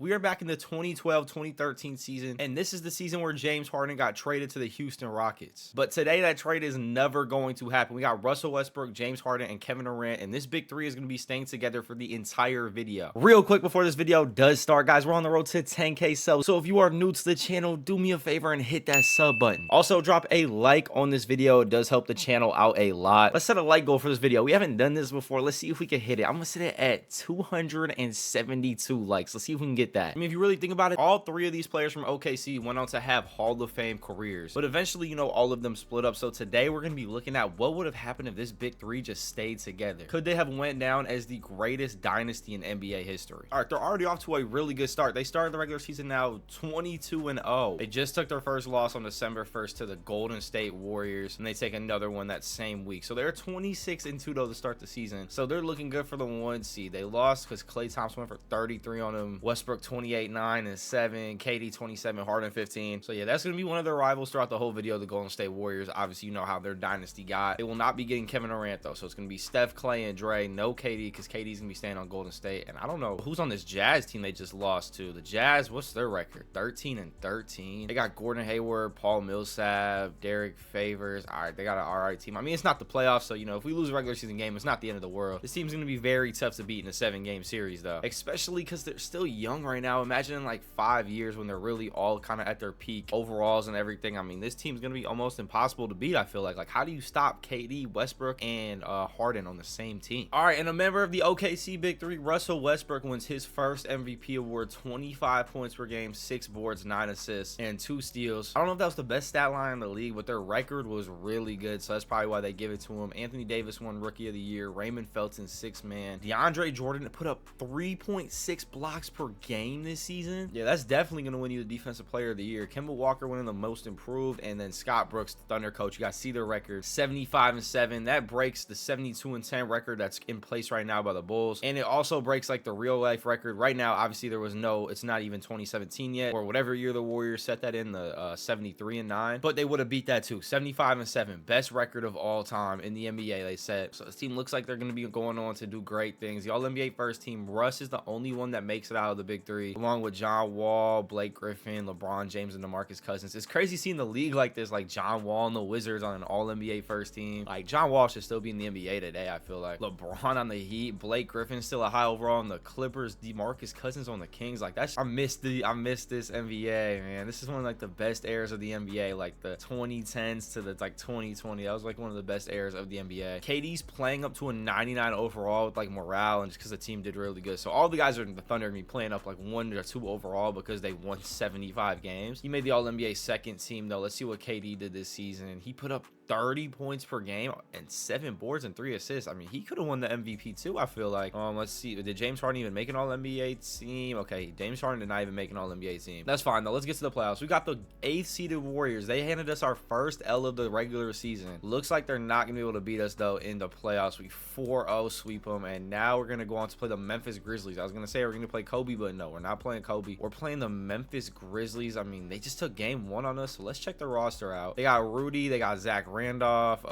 We are back in the 2012-2013 season, and this is the season where James Harden got traded to the Houston Rockets. But today, that trade is never going to happen. We got Russel Westbrook, James Harden, and Kevin Durant, and this big three is going to be staying together for the entire video. Real quick before this video does start, guys, we're on the road to 10K subs, so if you are new to the channel, do me a favor and hit that sub button. Also, drop a like on this video. It does help the channel out a lot. Let's set a like goal for this video. We haven't done this before. Let's see if we can hit it. I'm going to set it at 272 likes. Let's see if we can get that. I mean, if you really think about it, all three of these players from OKC went on to have Hall of Fame careers, but eventually, you know, all of them split up. So today we're going to be looking at what would have happened if this big three just stayed together. Could they have went down as the greatest dynasty in NBA history? All right, they're already off to a really good start. They started the regular season now 22-0. They just took their first loss on December 1st to the Golden State Warriors, and they take another one that same week. So they're 26-2 though to start the season. So they're looking good for the 1 seed. They lost because Klay Thompson went for 33 on them. Westbrook 28, 9 and 7, KD 27, Harden 15. So yeah, that's gonna be one of their rivals throughout the whole video, the Golden State Warriors. Obviously, you know how their dynasty got. They will not be getting Kevin Durant though, so it's gonna be Steph, Klay, and Dre. No KD because KD's gonna be staying on Golden State. And I don't know who's on this Jazz team they just lost to. The Jazz, what's their record? 13-13. They got Gordon Hayward, Paul Millsap, Derek Favors. All right, they got an all right team. I mean, it's not the playoffs, so you know, if we lose a regular season game, it's not the end of the world. This team's gonna be very tough to beat in a 7-game series though, especially because they're still young right now. Imagine in like 5 years when they're really all kind of at their peak overalls and everything. I mean, this team's gonna be almost impossible to beat. I feel like how do you stop KD, Westbrook, and Harden on the same team? All right, and a member of the OKC Big Three, Russel Westbrook, wins his first MVP award. 25 points per game, 6 boards, 9 assists, and 2 steals. I don't know if that was the best stat line in the league, but their record was really good, so that's probably why they give it to him. Anthony Davis won Rookie of the Year. Raymond Felton 6th man. DeAndre Jordan put up 3.6 blocks per game this season. Yeah, that's definitely going to win you the Defensive Player of the Year. Kemba Walker winning the Most Improved, and then Scott Brooks, the Thunder coach. You guys see their record, 75-7. That breaks the 72-10 record that's in place right now by the Bulls, and it also breaks like the real life record right now. Obviously, there was no, it's not even 2017 yet, or whatever year the Warriors set that in, the 73-9, but they would have beat that too. 75-7, best record of all time in the NBA they set. So this team looks like they're going to be going on to do great things. The All-NBA first team. Russ is the only one that makes it out of the Big Three, along with John Wall, Blake Griffin, LeBron James, and DeMarcus Cousins. It's crazy seeing the league like this, like John Wall and the Wizards on an All-NBA first team. Like John Wall should still be in the NBA today, I feel like. LeBron on the Heat, Blake Griffin still a high overall on the Clippers, DeMarcus Cousins on the Kings. Like that's, I miss this NBA, man. This is one of like the best eras of the NBA, like the 2010s to the like 2020. That was like one of the best eras of the NBA. KD's playing up to a 99 overall with like morale, and just because the team did really good. So all the guys are in the Thunder gonna be playing up like 1 or 2 overall because they won 75 games. He made the All-NBA second team though. Let's see what KD did this season. He put up 30 points per game and 7 boards and 3 assists. I mean, he could have won the MVP too, I feel like. Let's see. Did James Harden even make an All-NBA team? Okay, James Harden did not even make an All-NBA team. That's fine though. Let's get to the playoffs. We got the 8th seeded Warriors. They handed us our first L of the regular season. Looks like they're not gonna be able to beat us though in the playoffs. We 4-0 sweep them, and now we're gonna go on to play the Memphis Grizzlies. I was gonna say we're gonna play Kobe, but no, we're not playing Kobe. We're playing the Memphis Grizzlies. I mean, they just took game 1 on us, so let's check the roster out. They got Rudy, they got Zach Randolph,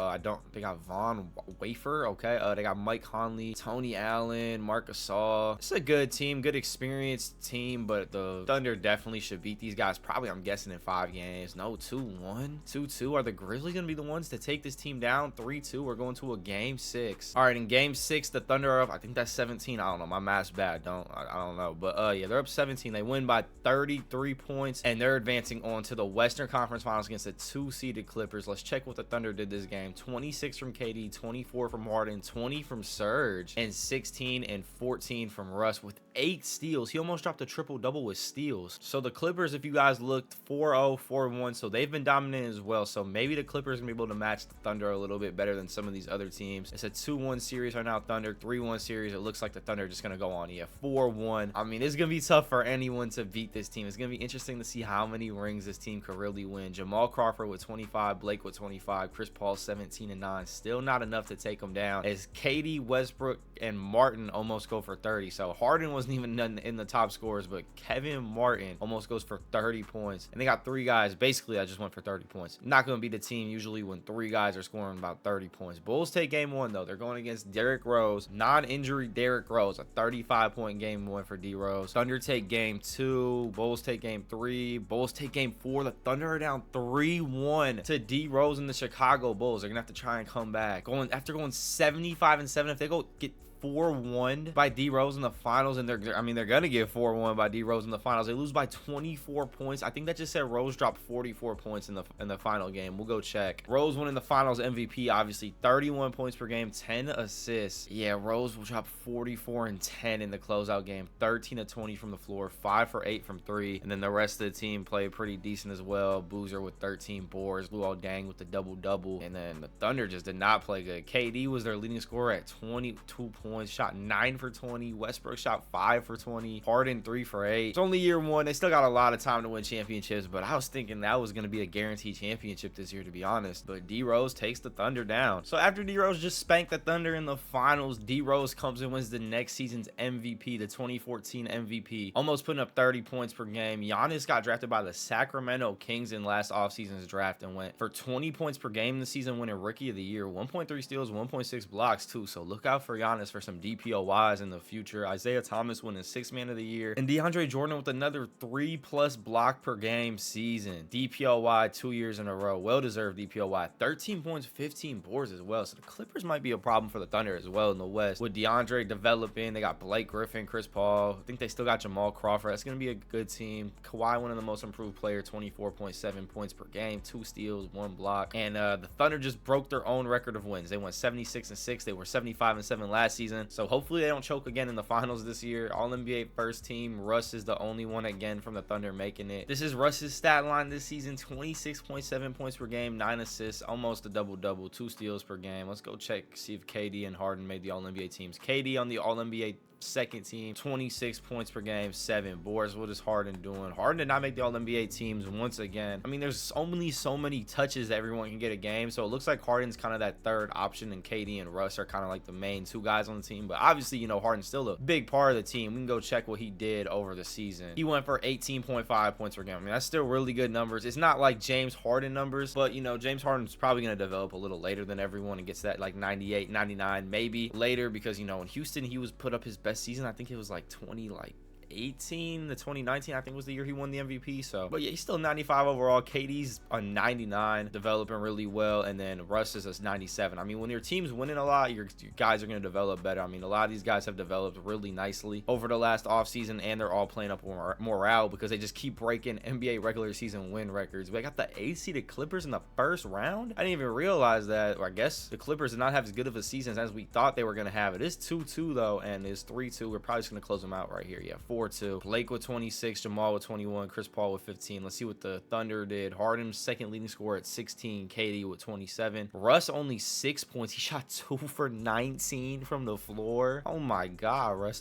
they got Von Wafer, okay. They got Mike Conley, Tony Allen, Marc Gasol. It's a good team, good experienced team, but the Thunder definitely should beat these guys probably, I'm guessing, in 5 games. No, 2-1, 2-2. Are the Grizzlies gonna be the ones to take this team down? 3-2. We're going to a game 6. All right, in game 6, the Thunder are up, I think that's 17. I don't know, my math's bad. I don't know, but yeah, they're up 17. They win by 33 points, and they're advancing on to the Western Conference Finals against the 2-seeded Clippers. Let's check what the Thunder did this game. 26 from KD, 24 from Harden, 20 from Serge, and 16 and 14 from Russ with 8 steals. He almost dropped a triple-double with steals. So the Clippers, if you guys looked, 4-0, 4-1, so they've been dominant as well. So maybe the Clippers can be able to match the Thunder a little bit better than some of these other teams. It's a 2-1 series right now, Thunder. 3-1 series. It looks like the Thunder are just going to go on. Yeah, 4-1. I mean, it's going to be tough for anyone to beat this team. It's going to be interesting to see how many rings this team could really win. Jamal Crawford with 25, Blake with 25, 25. Chris Paul 17 and 9. Still not enough to take them down, as KD, Westbrook, and Martin almost go for 30. So Harden wasn't even in the top scorers, but Kevin Martin almost goes for 30 points. And they got 3 guys basically that just went for 30 points. Not going to be the team usually when 3 guys are scoring about 30 points. Bulls take game 1 though. They're going against Derrick Rose, non-injury Derrick Rose, a 35-point game 1 for D Rose. Thunder take game 2. Bulls take game 3. Bulls take game 4. The Thunder are down 3-1 to D Rose and the Chicago Bulls. They're gonna have to try and come back. After going 75-7, if they go get 4-1 by D Rose in the finals, and they're gonna get 4-1 by D Rose in the finals. They lose by 24 points. I think that just said Rose dropped 44 points in the final game. We'll go check. Rose winning the finals MVP, obviously 31 points per game, 10 assists. Yeah, Rose will drop 44 and 10 in the closeout game, 13 of 20 from the floor, 5 for 8 from 3, and then the rest of the team played pretty decent as well. Boozer with 13 boards, Luol Deng with the double-double, and then the Thunder just did not play good. KD was their leading scorer at 22 points. Shot 9 for 20. Westbrook shot 5 for 20. Harden 3 for 8. It's only year 1. They still got a lot of time to win championships, but I was thinking that was going to be a guaranteed championship this year, to be honest. But D Rose takes the Thunder down. So after D Rose just spanked the Thunder in the finals, D Rose comes and wins the next season's MVP, the 2014 MVP, almost putting up 30 points per game. Giannis got drafted by the Sacramento Kings in last offseason's draft and went for 20 points per game this season, winning Rookie of the Year, 1.3 steals, 1.6 blocks too. So look out for Giannis for some DPOYs in the future. Isaiah Thomas winning 6th man of the year, and DeAndre Jordan with another 3+ block per game season. DPOY 2 years in a row. Well-deserved DPOY. 13 points, 15 boards as well. So the Clippers might be a problem for the Thunder as well in the West. With DeAndre developing, they got Blake Griffin, Chris Paul. I think they still got Jamal Crawford. That's going to be a good team. Kawhi winning the most improved player, 24.7 points per game, 2 steals, 1 block. And the Thunder just broke their own record of wins. They went 76-6. They were 75-7 last season. So hopefully they don't choke again in the finals this year. All-NBA first team. Russ is the only one again from the Thunder making it. This is Russ's stat line this season: 26.7 points per game, 9 assists, almost a double-double, 2 steals per game. Let's go check, see if KD and Harden made the All-NBA teams. KD on the All-NBA second team, 26 points per game, 7 boards. What is Harden doing? Harden did not make the All-NBA teams once again. I mean, there's only so many touches that everyone can get a game, so it looks like Harden's kind of that third option, and KD and Russ are kind of like the main 2 guys on the team. But obviously, you know, Harden's still a big part of the team. We can go check what he did over the season. He went for 18.5 points per game. I mean, that's still really good numbers. It's not like James Harden numbers, but you know, James Harden's probably going to develop a little later than everyone and gets that like 98, 99, maybe later, because you know, in Houston he was put up his best season. I think it was like 2018 to 2019, I think was the year he won the MVP. So, but yeah, he's still 95 overall. KD's a 99, developing really well, and then Russ is a 97. I mean, when your team's winning a lot, your guys are going to develop better. I mean, a lot of these guys have developed really nicely over the last offseason, and they're all playing up morale because they just keep breaking NBA regular season win records. We got the 8-seeded Clippers in the first round. I didn't even realize that. Or I guess the Clippers did not have as good of a season as we thought they were going to have. It is 2-2 though, and it's 3-2. We're probably just going to close them out right here. Yeah, 4-2. Blake with 26, Jamal with 21, Chris Paul with 15. Let's see what the Thunder did. Harden, second leading scorer at 16, KD with 27. Russ only 6 points. He shot 2 for 19 from the floor. Oh my God, Russ,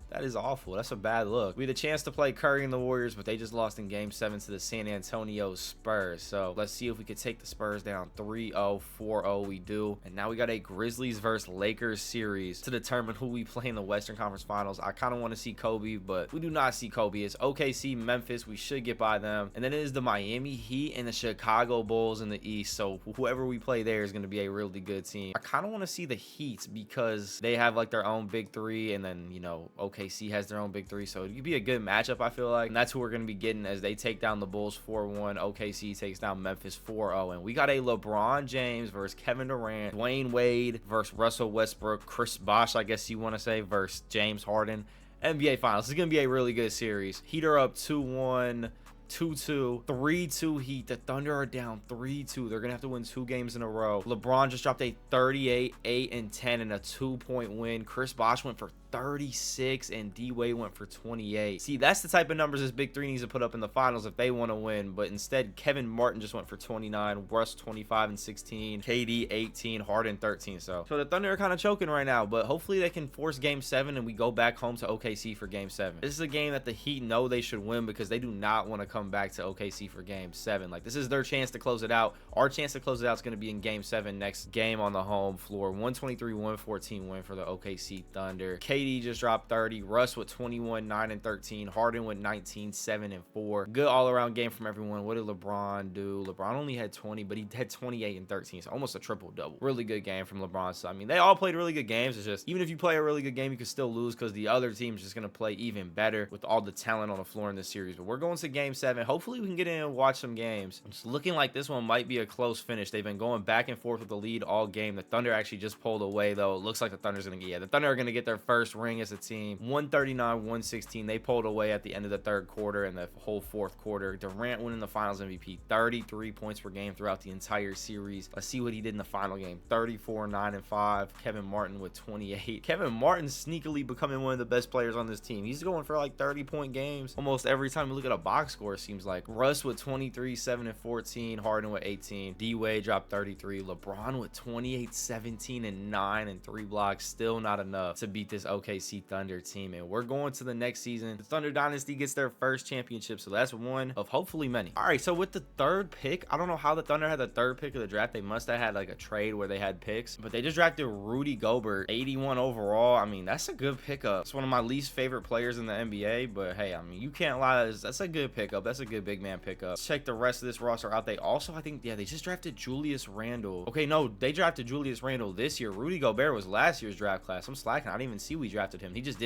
that is awful. That's a bad look. We had a chance to play Curry and the Warriors, but they just lost in game 7 to the San Antonio Spurs. So let's see if we could take the Spurs down 3-0, 4-0. We do. And now we got a Grizzlies versus Lakers series to determine who we play in the Western Conference Finals. I kind of want to see Kobe, but we do not see Kobe. It's OKC, Memphis. We should get by them. And then it is the Miami Heat and the Chicago Bulls in the East. So whoever we play there is going to be a really good team. I kind of want to see the Heat because they have like their own big 3, and then, you know, OKC has their own big 3, so it could be a good matchup, I feel like. And that's who we're going to be getting as they take down the Bulls 4-1. OKC takes down Memphis 4-0. And we got a LeBron James versus Kevin Durant, Dwayne Wade versus Russell Westbrook, Chris Bosh, I guess you want to say, versus James Harden. NBA Finals. This is going to be a really good series. Heat are up 2-1. 2-2, 3-2 Heat. The Thunder are down 3-2. They're gonna have to win 2 games in a row. LeBron just dropped a 38, 8, and 10 and a 2-point win. Chris Bosh went for 36 and D-Wade went for 28. See, that's the type of numbers this big three needs to put up in the finals if they want to win, but instead Kevin Martin just went for 29, Russ 25 and 16, KD 18, Harden 13. So the Thunder are kind of choking right now, but hopefully they can force game 7 and we go back home to OKC for game 7. This is a game that the Heat know they should win because they do not want to come back to OKC for game 7. Like, this is their chance to close it out. Our chance to close it out is going to be in game 7 next game on the home floor. 123-114 win for the OKC Thunder. KD just dropped 30, Russ with 21, 9 and 13, Harden with 19, 7 and 4. Good all-around game from everyone. What did LeBron do? LeBron only had 20, but he had 28 and 13, so almost a triple-double. Really good game from LeBron. So I mean, they all played really good games. It's just, even if you play a really good game, you can still lose because the other team's just going to play even better with all the talent on the floor in this series. But we're going to game 7. Hopefully we can get in and watch some games. It's looking like this one might be a close finish. They've been going back and forth with the lead all game. The Thunder actually just pulled away, though. It looks like the Thunder's going to get, yeah, the Thunder are going to get their first ring as a team. 139-116. They pulled away at the end of the third quarter and the whole fourth quarter. Durant winning the finals MVP, 33 points per game throughout the entire series. Let's see what he did in the final game. 34, 9 and 5. Kevin Martin with 28. Kevin Martin sneakily becoming one of the best players on this team. He's going for like 30-point games almost every time you look at a box score, it seems like. Russ with 23, 7 and 14. Harden with 18. D-Wade dropped 33. LeBron with 28, 17 and 9 and 3 blocks. Still not enough to beat this OKC Thunder team. And we're going to the next season. The Thunder Dynasty gets their first championship, so that's one of hopefully many. All right, so with the third pick, I don't know how the Thunder had the third pick of the draft. They must have had like a trade where they had picks, but they just drafted Rudy Gobert, 81 overall. I mean, that's a good pickup. It's one of my least favorite players in the NBA, but hey, I mean, you can't lie. That's a good pickup. That's a good big man pickup. Let's check the rest of this roster out. They also, I think, yeah, they just drafted Julius Randle. Okay, no, they drafted Julius Randle this year. Rudy Gobert was last year's draft class. I'm slacking. I didn't even see we drafted him. He just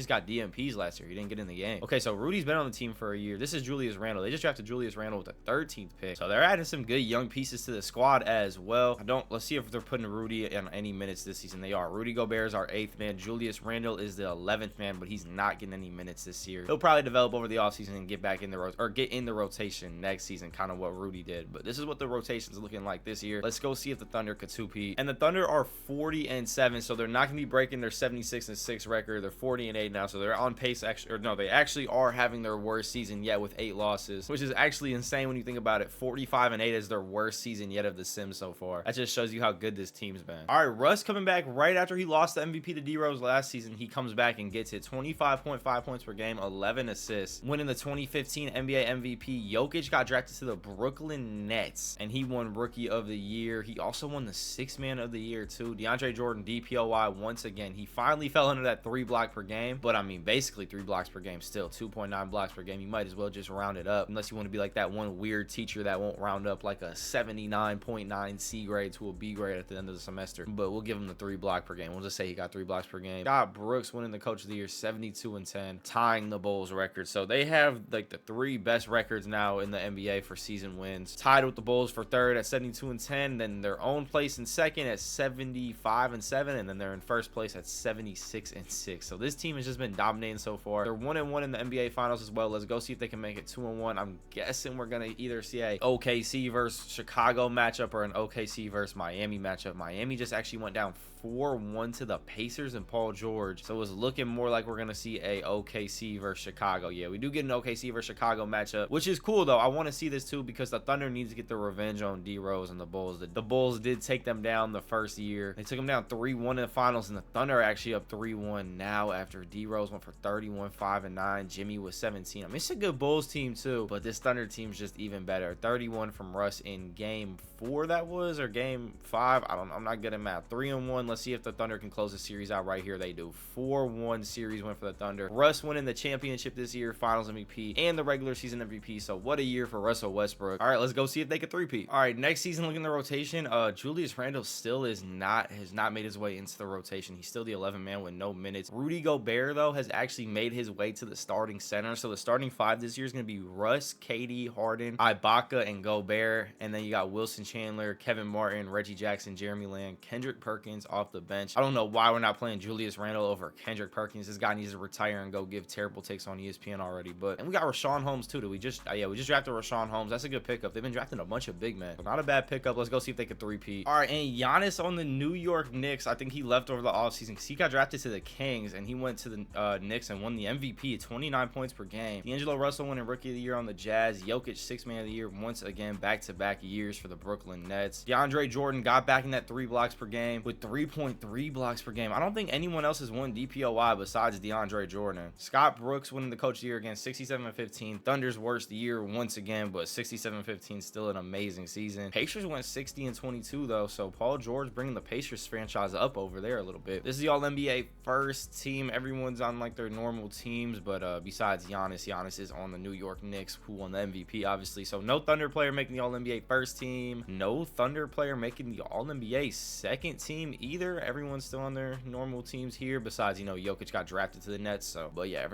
got DMPs last year. He didn't get in the game. Okay, so Rudy's been on the team for a year. This is Julius Randle. They just drafted Julius Randle with the 13th pick. So they're adding some good young pieces to the squad as well. Let's see if they're putting Rudy in any minutes this season. They are. Rudy Gobert is our 8th man. Julius Randle is the 11th man, but he's not getting any minutes this year. He'll probably develop over the offseason and get back in the rotation next season, kind of what Rudy did. But this is what the rotation's looking like this year. Let's go see if the Thunder could two-peat. And the Thunder are 40-7, so they're not going to be breaking their 76-6 record. They're 40-8 now, so they're on pace. They actually are having their worst season yet with 8 losses, which is actually insane when you think about it. 45-8 is their worst season yet of the Sims so far. That just shows you how good this team's been. All right, Russ coming back right after he lost the MVP to D-Rose last season. He comes back and gets it. 25.5 points per game, 11 assists. Winning the 2015 NBA MVP. Jokic got drafted to the Brooklyn Nets, and he won Rookie of the Year. He also won the 6th Man of the Year, too. DeAndre Jordan, DPOY, once again. He finally fell under that 3 block per game, but I mean, basically 3 blocks per game still. 2.9 blocks per game. You might as well just round it up, unless you want to be like that one weird teacher that won't round up like a 79.9 C grade to a B grade at the end of the semester. But we'll give him the 3 block per game. We'll just say he got 3 blocks per game. Scott Brooks winning the Coach of the Year, 72-10, tying the Bulls record. So they have like the 3 best records now in the NBA for season wins. Tied with the Bulls for 3rd at 72-10, then their own place in 2nd at 75-7, and then they're in 1st place at 76-6. So this team has just been dominating so far. They're 1-1 in the NBA Finals as well. Let's go see if they can make it 2-1. I'm guessing we're gonna either see a OKC versus Chicago matchup or an OKC versus Miami matchup. Miami just actually went down 4-1 to the Pacers and Paul George, so it's looking more like we're gonna see a OKC versus Chicago. Yeah, we do get an OKC versus Chicago matchup, which is cool though. I want to see this too because the Thunder needs to get the revenge on D-Rose and the Bulls. The Bulls did take them down the first year. They took them down 3-1 in the finals, and the Thunder are actually up 3-1 now after D-Rose went for 31, 5 and 9. Jimmy was 17. I mean, it's a good Bulls team too, but this Thunder team's just even better. 31 from Russ in game 4, that was, or game 5. I'm not good at math. 3-1. Let's see if the Thunder can close the series out right here. They do. 4-1 series win for the Thunder. Russ winning the championship this year, Finals MVP, and the regular season MVP. So what a year for Russell Westbrook. All right, let's go see if they can three-peat. All right, next season, looking at the rotation, Julius Randle still has not made his way into the rotation. He's still the 11th man with no minutes. Rudy Gobert, though, has actually made his way to the starting center. So the starting 5 this year is going to be Russ, KD, Harden, Ibaka, and Gobert. And then you got Wilson Chandler, Kevin Martin, Reggie Jackson, Jeremy Lamb, Kendrick Perkins off the bench. I don't know why we're not playing Julius Randle over Kendrick Perkins. This guy needs to retire and go give terrible takes on ESPN already. And we got Rashawn Holmes too. We just drafted Rashawn Holmes. That's a good pickup. They've been drafting a bunch of big men. Not a bad pickup. Let's go see if they can three-peat. All right, and Giannis on the New York Knicks. I think he left over the offseason because he got drafted to the Kings, and he went to the Knicks and won the MVP at 29 points per game. D'Angelo Russell winning Rookie of the Year on the Jazz. Jokic, Sixth Man of the Year once again, back-to-back years for the Brooklyn Nets. DeAndre Jordan got back in that 3 blocks per game with 3.3 blocks per game. I don't think anyone else has won DPOY besides DeAndre Jordan. Scott Brooks winning the Coach of the Year again, 67-15. Thunder's worst year once again, but 67-15 still an amazing season. Pacers went 60-22 though, so Paul George bringing the Pacers franchise up over there a little bit. This is the All-NBA first team. Everyone's on like their normal teams, but besides Giannis is on the New York Knicks, who won the MVP obviously. So no Thunder player making the All-NBA first team, no Thunder player making the All-NBA second team either. Everyone's still on their normal teams here, besides, you know, Jokic got drafted to the Nets. So, but yeah,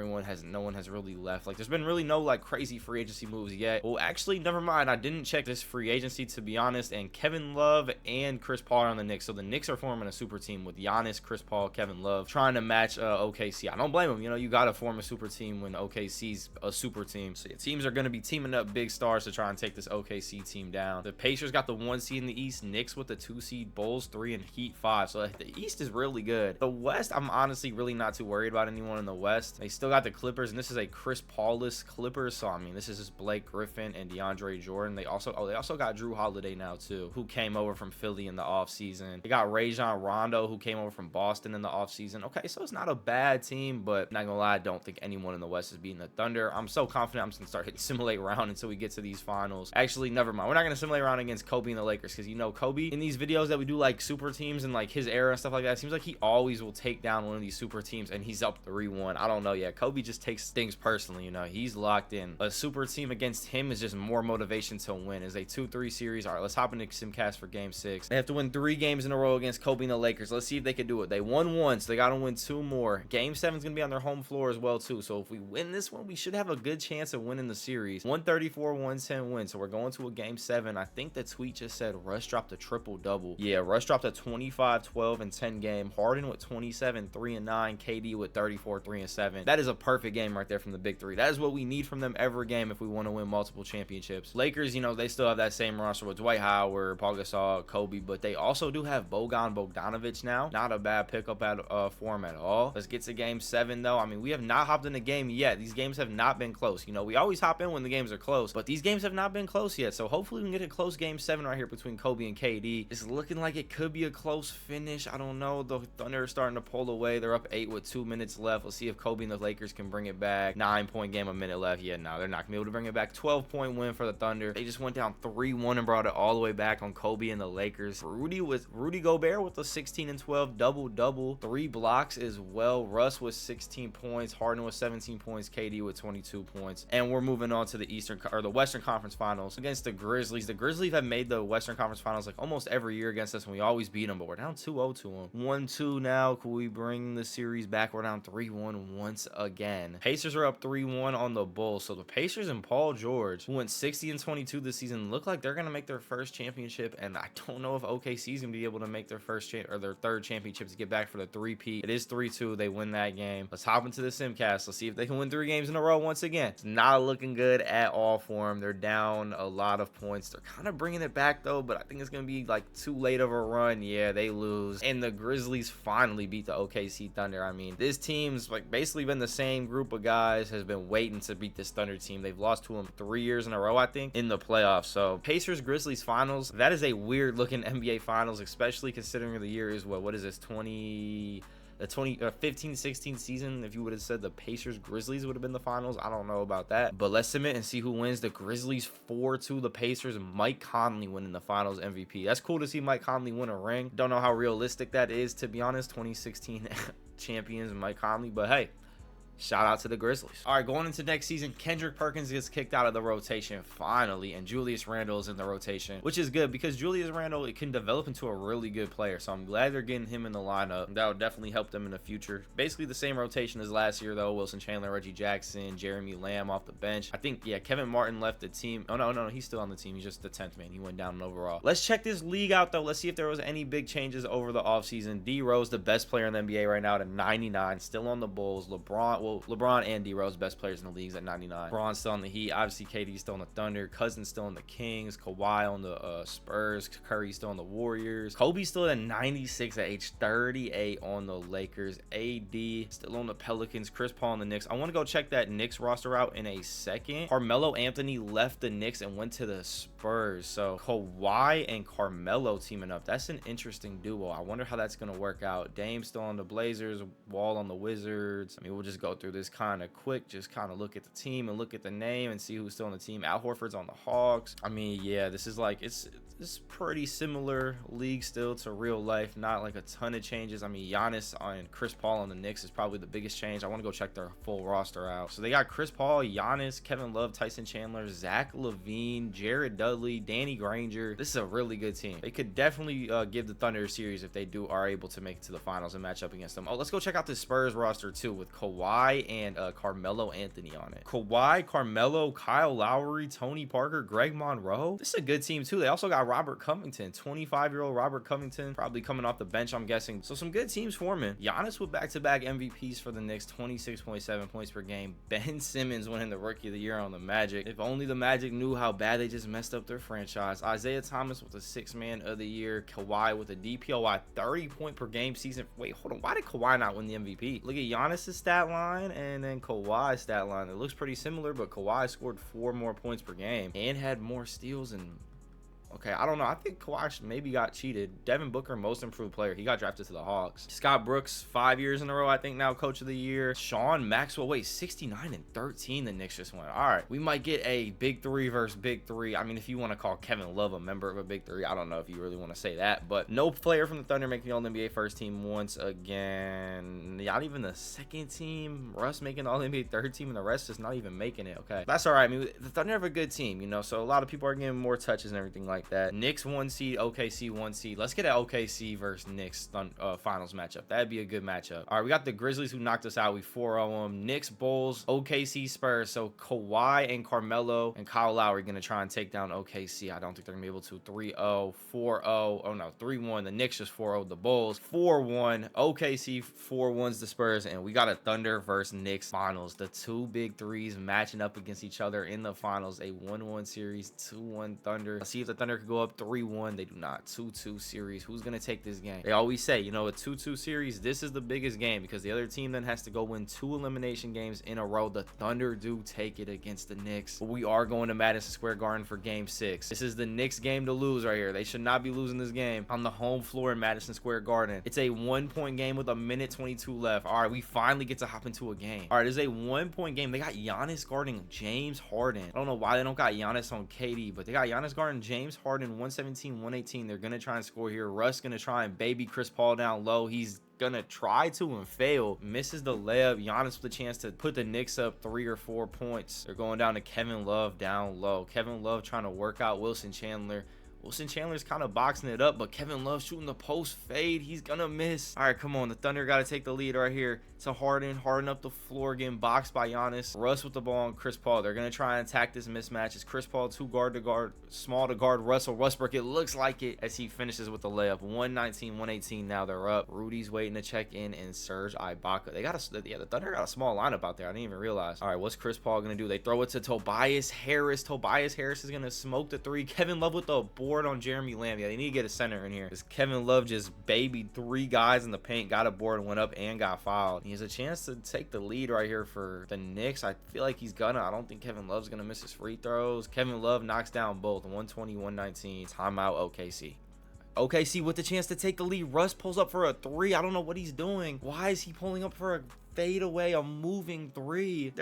no one has really left. Like, there's been really no like crazy free agency moves yet. Well, actually, never mind, I didn't check this free agency to be honest, and Kevin Love and Chris Paul are on the Knicks. So the Knicks are forming a super team with Giannis, Chris Paul, Kevin Love, trying to match OKC. I don't blame them. You know, you got to form a super team when OKC's a super team. So yeah, teams are going to be teaming up big stars to try and take this OKC team down. The Pacers got the 1 seed in the East, Knicks with the 2 seed, Bulls 3, and Heat 5. So the East is really good. The West, I'm honestly really not too worried about anyone in the West. They still got the Clippers, and this is a Chris Paul-less Clippers. So I mean, this is just Blake Griffin and DeAndre Jordan. They also got Drew Holiday now too, who came over from Philly in the offseason. They got Rajon Rondo, who came over from Boston in the offseason. Okay, so it's not a bad team, but not gonna lie, I don't think anyone in the West is beating the Thunder. I'm so confident I'm just gonna start hitting simulate round until we get to these finals. Actually, never mind. We're not gonna simulate round against Kobe and the Lakers, because you know Kobe in these videos that we do like super teams and like his era and stuff like that, it seems like he always will take down one of these super teams and he's up 3-1. I don't know yet. Kobe just takes things personally, you know. He's locked in. A super team against him is just more motivation to win. It's a 2-3 series. All right, let's hop into Simcast for game 6. They have to win 3 games in a row against Kobe and the Lakers. Let's see if they can do it. They won 1, so they got to win 2 more. Game 7 is going to be on their home floor as well too, so if we win this one, we should have a good chance of winning the series. 134-110 win, so we're going to a game 7. I think the tweet just said Russ dropped a triple-double. Yeah, Russ dropped a 25, 12, and 10 game. Harden with 27, 3, and 9. KD with 34, 3, and 7. That is a perfect game right there from the big 3. That is what we need from them every game if we want to win multiple championships. Lakers, you know, they still have that same roster with Dwight Howard, Paul Gasol, Kobe, but they also do have Bogdanovic now. Not a bad pickup for him at all. Let's get to game 7 though. I mean, we have not hopped in a game yet. These games have not been close. You know, we always hop in when the games are close, but these games have not been close yet. So hopefully we can get a close game 7 right here between Kobe and KD. It's looking like it could be a close finish. I don't know. The Thunder are starting to pull away. They're up 8 with 2 minutes left. Let's see if Kobe and the Lakers can bring it back. 9-point game, a minute left. Yeah, no, they're not gonna be able to bring it back. 12-point win for the Thunder. They just went down 3-1 and brought it all the way back on Kobe and the Lakers. Rudy Gobert with a 16 and 12 double-double, 3 blocks as well. Russ with 16 points, Harden with 17 points, KD with 22 points. And we're moving on to the the Western Conference Finals against the Grizzlies. The Grizzlies have made the Western Conference Finals like almost every year against us, and we always beat them, but we're down 2-0 to them. 1-2 now. Can we bring the series back? We're down 3-1 once again. Pacers are up 3-1 on the Bulls. So the Pacers and Paul George, who went 60 and 22 this season, look like they're gonna make their first championship, and I don't know if OKC is gonna be able to make their first their third championship to get back for the three-peat. It is 3-2. They win that game. Let's hop into the Simcast. Let's see if they can win 3 games in a row once again. It's not looking good at all for them. They're down a lot of points. They're kind of bringing it back though, but I think it's gonna be like too late of a run. Yeah, they lose, and the Grizzlies finally beat the OKC Thunder. I mean, this team's like basically been the same group of guys, has been waiting to beat this Thunder team. They've lost to them 3 years in a row, I think, in the playoffs. So Pacers Grizzlies finals, that is a weird looking NBA finals, especially considering the year is what is this, 15-16 season. If you would have said the Pacers Grizzlies would have been the finals, I don't know about that, but let's submit and see who wins. The Grizzlies 4-2 the Pacers. Mike Conley winning the finals MVP. That's cool to see Mike Conley win a ring. Don't know how realistic that is, to be honest. 2016 champions Mike Conley, but hey, shout out to the Grizzlies. All right, going into next season, Kendrick Perkins gets kicked out of the rotation finally, and Julius Randle is in the rotation, which is good because Julius Randle, it can develop into a really good player. So I'm glad they're getting him in the lineup. That would definitely help them in the future. Basically the same rotation as last year though. Wilson Chandler, Reggie Jackson, Jeremy Lamb off the bench. I think, yeah, Kevin Martin left the team. Oh no, he's still on the team. He's just the 10th man. He went down in overall. Let's check this league out though. Let's see if there was any big changes over the offseason. D Rose, the best player in the NBA right now, at 99, still on the Bulls. LeBron, well, LeBron and D-Rose best players in the leagues at 99. LeBron's still on the Heat. Obviously, KD's still on the Thunder. Cousins still on the Kings. Kawhi on the Spurs. Curry's still on the Warriors. Kobe's still at 96 at age 38 on the Lakers. AD still on the Pelicans. Chris Paul on the Knicks. I want to go check that Knicks roster out in a second. Carmelo Anthony left the Knicks and went to the Spurs. So Kawhi and Carmelo teaming up. That's an interesting duo. I wonder how that's going to work out. Dame still on the Blazers. Wall on the Wizards. I mean, we'll just go through this kind of quick. Just kind of look at the team and look at the name and see who's still on the team. Al Horford's on the Hawks. I mean, yeah, this is like, it's pretty similar league still to real life. Not like a ton of changes. I mean, Giannis and Chris Paul on the Knicks is probably the biggest change. I want to go check their full roster out. So they got Chris Paul, Giannis, Kevin Love, Tyson Chandler, Zach LaVine, Jared Dudley, Danny Granger. This is a really good team. They could definitely give the Thunder a series if they are able to make it to the finals and match up against them. Oh, let's go check out the Spurs roster too with Kawhi and Carmelo Anthony on it. Kawhi, Carmelo, Kyle Lowry, Tony Parker, Greg Monroe. This is a good team too. They also got Robert Covington, 25-year-old Robert Covington, probably coming off the bench, I'm guessing. So some good teams forming. Giannis with back-to-back MVPs for the Knicks, 26.7 points per game. Ben Simmons winning the Rookie of the Year on the Magic. If only the Magic knew how bad they just messed up their franchise. Isaiah Thomas with the 6th Man of the Year. Kawhi with a DPOY 30-point per game season. Wait, hold on. Why did Kawhi not win the MVP? Look at Giannis's stat line and then Kawhi's stat line. It looks pretty similar, but Kawhi scored 4 more points per game and had more steals and okay, I don't know. I think Kawhi maybe got cheated. Devin Booker, most improved player. He got drafted to the Hawks. Scott Brooks, 5 years in a row, I think now, coach of the year. Sean Maxwell, wait, 69 and 13 the Knicks just won. All right, we might get a big three versus big three. I mean, if you want to call Kevin Love a member of a big three, I don't know if you really want to say that, but no player from the Thunder making the All-NBA first team once again. Not even the second team. Russ making the All-NBA third team and the rest just not even making it. Okay, that's all right. I mean, the Thunder have a good team, you know, so a lot of people are getting more touches and everything like that. Knicks 1 seed, OKC 1 seed. Let's get an OKC versus Knicks finals matchup. That'd be a good matchup. All right, we got the Grizzlies who knocked us out. We 4-0 them. Knicks, Bulls, OKC, Spurs. So Kawhi and Carmelo and Kyle Lowry gonna try and take down OKC. I don't think they're gonna be able to. 3-0, 4-0. Oh no, 3-1. The Knicks just 4-0 the Bulls. 4-1. OKC 4-1's the Spurs, and we got a Thunder versus Knicks finals. The two big threes matching up against each other in the finals. A 1-1 series, 2-1 Thunder. Let's see if the Thunder could go up 3-1. They do not. 2-2 series. Who's gonna take this game? They always say, you know, a 2-2 series, this is the biggest game because the other team then has to go win 2 elimination games in a row. The Thunder do take it against the Knicks, but we are going to Madison Square Garden for game 6. This is the Knicks game to lose right here. They should not be losing this game on the home floor in Madison Square Garden. It's a 1-point game with a minute 22 left. All right, we finally get to hop into a game. All right, it's a 1-point game. They got Giannis guarding James Harden. I don't know why they don't got Giannis on KD, but they got Giannis guarding James Harden. 117, 118. They're gonna try and score here. Russ gonna try and baby Chris Paul down low. He's gonna try to and fail. Misses the layup. Giannis with a chance to put the Knicks up 3 or 4 points. They're going down to Kevin Love down low. Kevin Love trying to work out Wilson Chandler. Wilson Chandler's kind of boxing it up, but Kevin Love shooting the post fade. He's gonna miss. All right, come on. The Thunder got to take the lead right here. To Harden. Harden up the floor, getting boxed by Giannis. Russ with the ball and Chris Paul. They're gonna try and attack this mismatch. It's Chris Paul 2 guard to guard, small to guard Russell Westbrook. It looks like it as he finishes with the layup. 119, 118. Now they're up. Rudy's waiting to check in, and Serge Ibaka. They got the Thunder got a small lineup out there. I didn't even realize. All right, what's Chris Paul gonna do? They throw it to Tobias Harris. Tobias Harris is gonna smoke the 3. Kevin Love with the board on Jeremy Lamb. Yeah, they need to get a center in here because Kevin Love just babied 3 guys in the paint, got a board, went up, and got fouled. He has a chance to take the lead right here for the Knicks. I feel like he's gonna. I don't think Kevin Love's gonna miss his free throws. Kevin Love knocks down both. 120, 119. Timeout OKC. OKC with the chance to take the lead. Russ pulls up for a 3. I don't know what he's doing. Why is he pulling up for a fade away, a moving 3?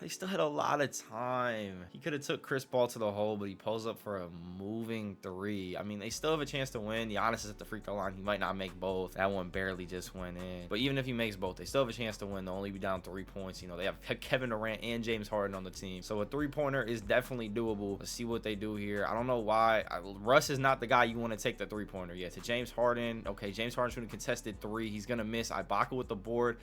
They still had a lot of time. He could have took Chris Paul to the hole, but he pulls up for a moving 3. I mean, they still have a chance to win. Giannis is at the free throw line. He might not make both. That one barely just went in. But even if he makes both, they still have a chance to win. They'll only be down 3 points. You know, they have Kevin Durant and James Harden on the team. So a 3-pointer is definitely doable. Let's see what they do here. I don't know why. Russ is not the guy you want to take the 3-pointer. Yeah, to James Harden. Okay, James Harden shooting a contested 3. He's going to miss. Ibaka with the board.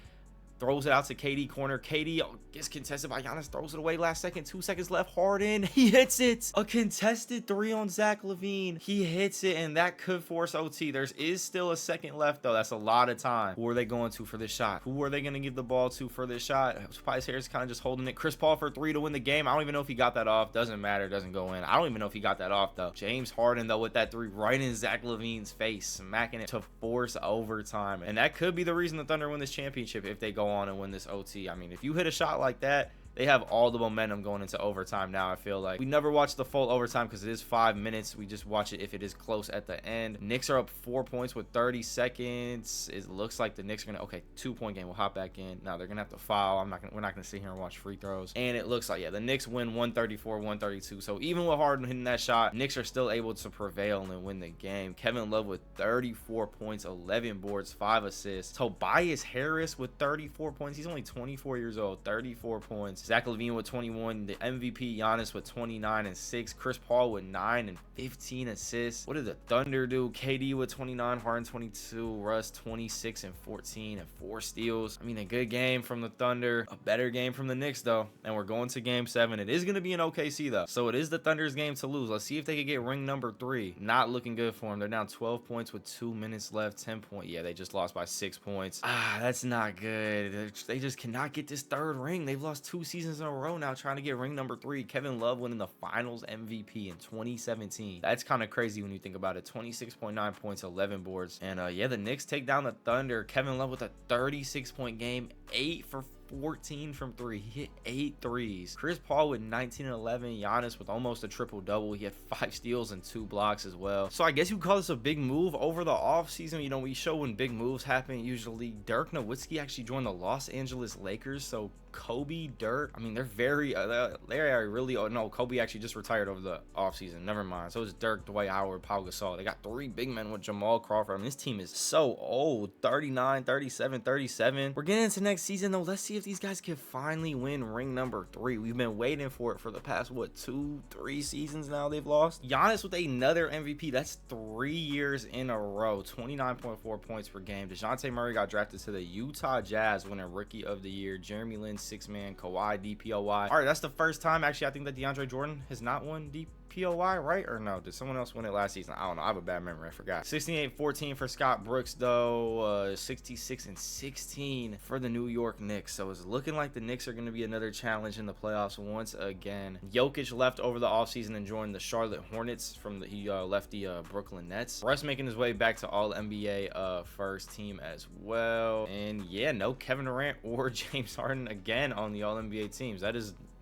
throws it out to KD corner. KD gets contested by Giannis, throws it away last second, 2 seconds left. Harden, he hits it. A contested 3 on Zach LaVine. He hits it, and that could force OT. There is still a second left, though. That's a lot of time. Who are they going to for this shot? Who are they going to give the ball to for this shot? Tobias Harris kind of just holding it. Chris Paul for 3 to win the game. I don't even know if he got that off. Doesn't matter. Doesn't go in. I don't even know if he got that off, though. James Harden, though, with that 3 right in Zach LaVine's face, smacking it to force overtime. And that could be the reason the Thunder win this championship if they go on and win this OT. I mean, if you hit a shot like that, they have all the momentum going into overtime now. I feel like we never watch the full overtime because it is 5 minutes. We just watch it if it is close at the end. Knicks are up 4 points with 30 seconds. It looks like the Knicks are gonna, okay, 2-point game. We'll hop back in. Now they're gonna have to foul. We're not gonna sit here and watch free throws. And it looks like, yeah, the Knicks win 134-132. So even with Harden hitting that shot, Knicks are still able to prevail and win the game. Kevin Love with 34 points, 11 boards, 5 assists. Tobias Harris with 34 points. He's only 24 years old, 34 points. Zach LaVine with 21, the MVP Giannis with 29 and 6, Chris Paul with 9 and 15 assists. What did the Thunder do? KD with 29, Harden 22, Russ 26 and 14 and 4 steals. I mean, a good game from the Thunder, a better game from the Knicks though, and we're going to game 7. It is going to be in OKC though, so it is the Thunder's game to lose. Let's see if they can get ring number 3. Not looking good for them. They're down 12 points with 2 minutes left, 10 points. Yeah, they just lost by 6 points. That's not good. They just cannot get this 3rd ring. They've lost 2 seasons in a row now trying to get ring number 3. Kevin Love winning the finals MVP in 2017. That's kind of crazy when you think about it. 26.9 points, 11 boards. And yeah, the Knicks take down the Thunder. Kevin Love with a 36-point game, 8 for 14 from 3. He hit 8 threes. Chris Paul with 19 and 11. Giannis with almost a triple-double. He had 5 steals and 2 blocks as well. So I guess you call this a big move over the offseason. You know, we show when big moves happen usually. Dirk Nowitzki actually joined the Los Angeles Lakers. So Kobe, Dirk, I mean, they're very, they are really, oh no, Kobe actually just retired over the offseason. Never mind. So it's Dirk, Dwight Howard, Pau Gasol. They got 3 big men with Jamal Crawford. I mean, this team is so old. 39, 37, 37. We're getting into next season, though. Let's see if these guys can finally win ring number 3. We've been waiting for it for the past, what, 2-3 seasons now they've lost. Giannis with another MVP. That's 3 years in a row. 29.4 points per game. DeJounte Murray got drafted to the Utah Jazz, winning Rookie of the Year. Jeremy Lin, 6-man. Kawhi, DPOY. All right, that's the first time, actually, I think that DeAndre Jordan has not won DPOY, right? Or no, did someone else win it last season? I don't know. I have a bad memory. I forgot. 68-14 for Scott Brooks, though. 66 and 16 for the New York Knicks. So it's looking like the Knicks are going to be another challenge in the playoffs once again. Jokic left over the offseason and joined the Charlotte Hornets. He left the Brooklyn Nets. Russ making his way back to All-NBA first team as well. And yeah, no Kevin Durant or James Harden again on the All-NBA teams.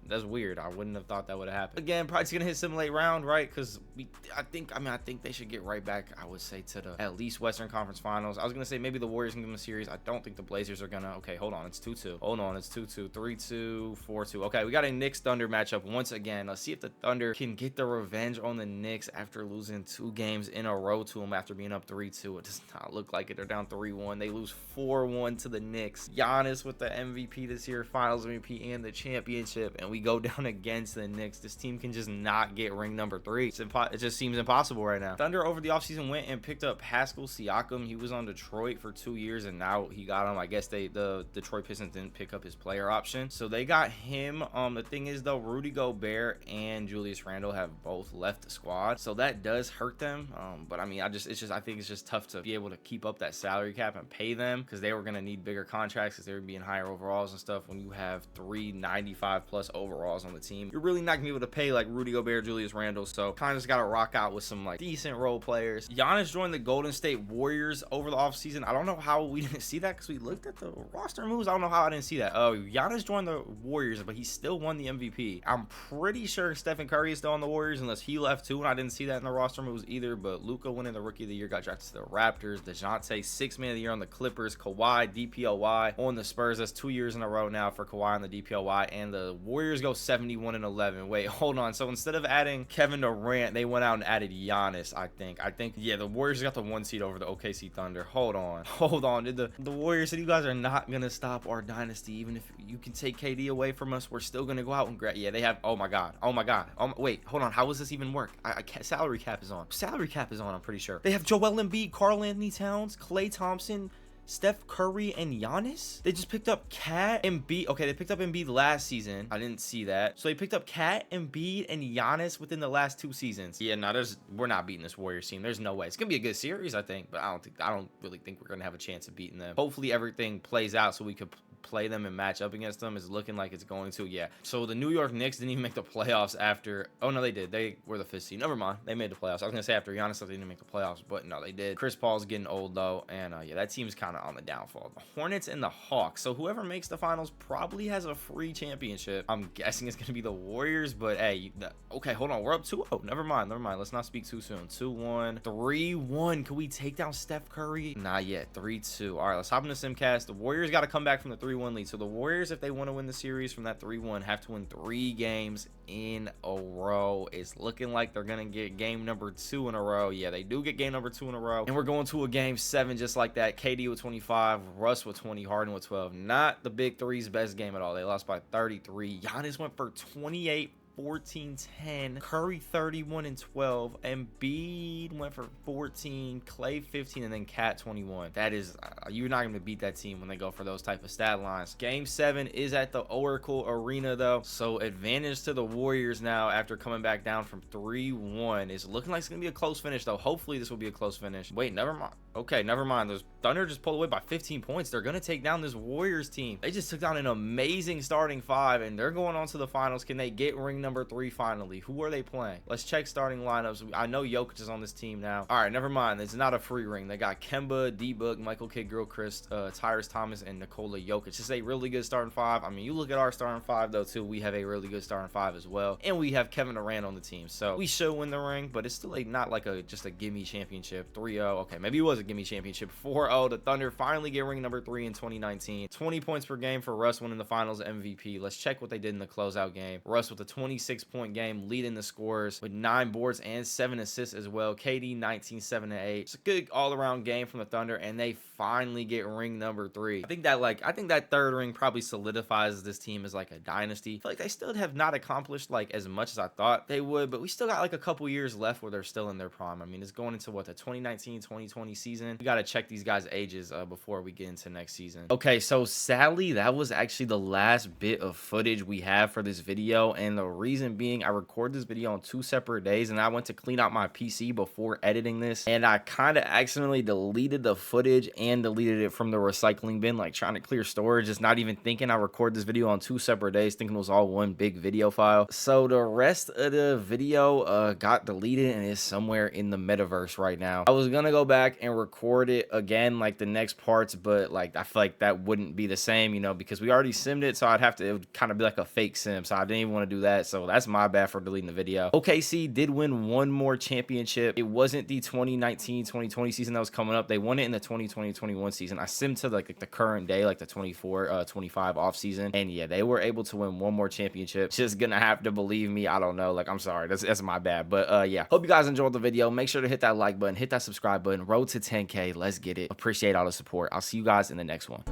That's weird. I wouldn't have thought that would have happened. Again, probably gonna hit some late round, right? Because I think they should get right back, I would say, to the at least Western Conference Finals. I was gonna say maybe the Warriors can give them a series. I don't think the Blazers are gonna. Okay, hold on. It's 2-2. Hold on. It's 2-2. 3-2. 4-2. Okay, we got a Knicks Thunder matchup once again. Let's see if the Thunder can get the revenge on the Knicks after losing 2 games in a row to them after being up 3-2. It does not look like it. They're down 3-1. They lose 4-1 to the Knicks. Giannis with the MVP this year, Finals MVP, and the championship, and we go down against the Knicks. This team can just not get ring number 3. It just seems impossible right now. Thunder over the offseason went and picked up Pascal Siakam. He was on Detroit for 2 years, and now he got him. I guess the Detroit Pistons didn't pick up his player option, so they got him. The thing is, though, Rudy Gobert and Julius Randle have both left the squad, so that does hurt them. But I mean, I think it's just tough to be able to keep up that salary cap and pay them, because they were going to need bigger contracts because they were being higher overalls and stuff. When you have 395 plus overalls on the team, you're really not gonna be able to pay like Rudy Gobert, Julius Randle, so kind of just gotta rock out with some like decent role players. Giannis joined the Golden State Warriors over the offseason. I don't know how we didn't see that because we looked at the roster moves. I don't know how I didn't see that. Oh, Giannis joined the Warriors, but he still won the MVP. I'm pretty sure Stephen Curry is still on the Warriors unless he left too, and I didn't see that in the roster moves either. But Luka winning the Rookie of the Year, got drafted to the Raptors. DeJounte, 6-man of the year on the Clippers. Kawhi, DPOY on the Spurs. That's 2 years in a row now for Kawhi on the DPOY, and the Warriors go 71-11. Wait, hold on. So instead of adding Kevin Durant, they went out and added Giannis, I think, yeah, the Warriors got the 1 seed over the OKC Thunder. Hold on. Did the Warriors said, you guys are not going to stop our dynasty. Even if you can take KD away from us, we're still going to go out and grab. Yeah, they have, oh my God. Wait, hold on. How does this even work? I can't, salary cap is on. I'm pretty sure. They have Joel Embiid, Karl Anthony Towns, Klay Thompson, Steph Curry and Giannis? They just picked up Cat and Embiid. Okay, they picked up Embiid last season. I didn't see that. So they picked up Cat, Embiid, and Giannis within the last 2 seasons. Yeah, no, we're not beating this Warriors team. There's no way. It's gonna be a good series, I think, but I don't really think we're gonna have a chance of beating them. Hopefully everything plays out so we could play them and match up against them. Is looking like it's going to. Yeah. So the New York Knicks didn't even make the playoffs after. Oh no, they did. They were the 5th seed. Never mind. They made the playoffs. I was gonna say after Giannis they didn't make the playoffs, but no, they did. Chris Paul's getting old though, and yeah, that team's kind of on the downfall. The Hornets and the Hawks. So whoever makes the finals probably has a free championship. I'm guessing it's gonna be the Warriors, but hey, okay, hold on. We're up 2-0. Never mind. Let's not speak too soon. 2-1, 3-1. Can we take down Steph Curry? Not yet. 3-2. All right, let's hop into Simcast. The Warriors got to come back from the 3-1 lead. So the Warriors, if they want to win the series from that 3-1, have to win 3 games in a row. It's looking like they're gonna get game number 2 in a row. Yeah, they do get game number 2 in a row, and we're going to a game 7 just like that. KD with 25, Russ with 20, Harden with 12. Not the big three's best game at all. They lost by 33. Giannis went for 28, 14, 10, Curry 31 and 12, Embiid went for 14, Clay 15, and then Cat 21. That is, you're not going to beat that team when they go for those type of stat lines. Game 7 is at the Oracle Arena though, so advantage to the Warriors now after coming back down from 3-1. It's looking like it's going to be a close finish though. Hopefully this will be a close finish. Wait, never mind. Okay, never mind. The Thunder just pulled away by 15 points. They're going to take down this Warriors team. They just took down an amazing starting 5, and they're going on to the finals. Can they get ring number 3 finally? Who are they playing? Let's check starting lineups. I know Jokic is on this team now. All right, never mind. It's not a free ring. They got Kemba, D-Book, Michael Kidd-Gilchrist, Tyrese Thomas, and Nikola Jokic. It's a really good starting 5. I mean, you look at our starting 5 though too. We have a really good starting 5 as well, and we have Kevin Durant on the team, so we should win the ring. But it's still not like just a gimme championship. 3-0. Okay, maybe it was a gimme championship. 4-0. The Thunder finally get ring number 3 in 2019. 20 points per game for Russ winning the Finals MVP. Let's check what they did in the closeout game. Russ with a 26-point game, leading the scores with 9 boards and 7 assists as well. KD 19, 7 and 8. It's a good all-around game from the Thunder, and they finally get ring number 3. I think that 3rd ring probably solidifies this team as like a dynasty. I feel like they still have not accomplished like as much as I thought they would, but we still got like a couple years left where they're still in their prime. I mean, it's going into what, the 2019-2020 season. We got to check these guys' ages before we get into next season. Okay, so sadly, that was actually the last bit of footage we have for this video, and the reason being I recorded this video on 2 separate days, and I went to clean out my PC before editing this, and I kind of accidentally deleted the footage and deleted it from the recycling bin, like trying to clear storage, just not even thinking I recorded this video on 2 separate days, thinking it was all one big video file. So the rest of the video got deleted and is somewhere in the metaverse right now. I was gonna go back and record it again, like the next parts, but like I feel like that wouldn't be the same, you know, because we already simmed it, so it would kind of be like a fake sim, so I didn't even want to do that. So that's my bad for deleting the video. OKC did win one more championship. It wasn't the 2019-2020 season that was coming up. They won it in the 2020-21 season. I simmed to like the current day, like the 24-25 off season, and yeah, they were able to win one more championship. Just gonna have to believe me. I don't know, like I'm sorry, that's my bad. But yeah, hope you guys enjoyed the video. Make sure to hit that like button, hit that subscribe button. Road to 10K. Let's get it. Appreciate all the support. I'll see you guys in the next one.